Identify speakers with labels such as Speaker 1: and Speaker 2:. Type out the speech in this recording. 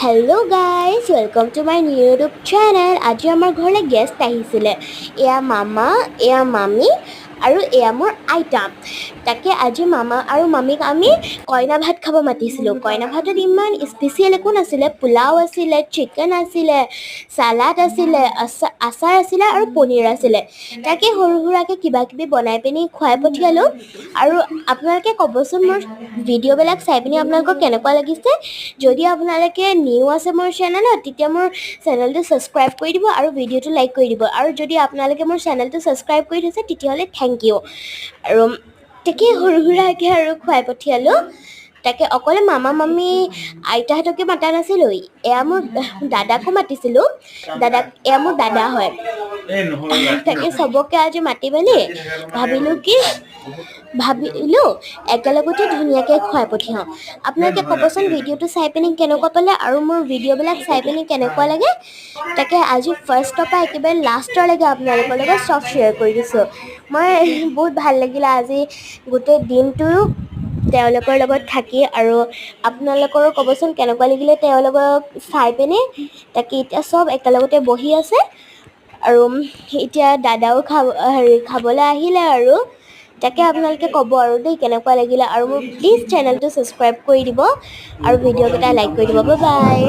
Speaker 1: Hello guys, welcome to my new YouTube channel. আজি আমাৰ ঘৰলৈ গেষ্ট আহিছিলে। এয়া মামা, এয়া মামী আৰু এয়া মোৰ আইতা। তাকে আজি মামা আৰু মামীক আমি কইনা ভাত খাব মাতিছিলোঁ। কইনা ভাতত ইমান স্পেচিয়েল একো নাছিলে। পোলাও আছিলে, চিকেন আছিলে, চালাড আছিলে, আচাৰ আছিলে আৰু পনীৰ আছিলে। তাকে সৰু সুৰাকৈ কিবা কিবি বনাই পিনি খুৱাই পঠিয়ালোঁ। আৰু আপোনালোকে ক'বচোন মোৰ ভিডিঅ'বিলাক চাই পিনি আপোনালোকৰ কেনেকুৱা লাগিছে। যদি আপোনালোকে নিউ আছে মোৰ চেনেলত তেতিয়া মোৰ চেনেলটো ছাবস্ক্ৰাইব কৰি দিব আৰু ভিডিঅ'টো লাইক কৰি দিব। আৰু যদি আপোনালোকে মোৰ চেনেলটো ছাবস্ক্ৰাইব কৰি থৈছে তেতিয়াহ'লে থেংক ইউ। আৰু তাকে সৰু সুৰাকৈ আৰু খুৱাই পঠিয়ালোঁ। তাকে অকলে মামা মামী আইতাহঁতকে মাতা নাছিলোঁ। এয়া মোৰ দাদাকো মাতিছিলোঁ। এয়া মোৰ দাদা হয়। তাকে চবকে আজি মাতি মেলি ভাবিলোঁ একেলগতে ধুনীয়াকৈ খুৱাই পঠিয়াওঁ। আপোনালোকে ক'বচোন ভিডিঅ'টো চাই পিনি কেনেকুৱা পালে আৰু মোৰ ভিডিঅ'বিলাক চাই পিনি কেনেকুৱা লাগে। তাকে আজি ফাৰ্ষ্টৰ পৰা একেবাৰে লাষ্টলৈকে আপোনালোকৰ লগত চব শ্বেয়াৰ কৰি দিছোঁ। মই বহুত ভাল লাগিলে আজি গোটেই দিনটো তেওঁলোকৰ লগত থাকি। আৰু আপোনালোকৰো ক'বচোন কেনেকুৱা লাগিলে তেওঁলোকক চাই পিনি। তাকে এতিয়া চব একেলগতে বহি আছে আৰু এতিয়া দাদাও খাবলৈ আহিলে আৰু। তাকে আপোনালোকে ক'ব আৰু দেই কেনেকুৱা লাগিলে আৰু মোৰ প্লিজ চেনেলটো ছাবস্ক্ৰাইব কৰি দিব আৰু ভিডিঅ'কেইটা লাইক কৰি দিব। Bye bye.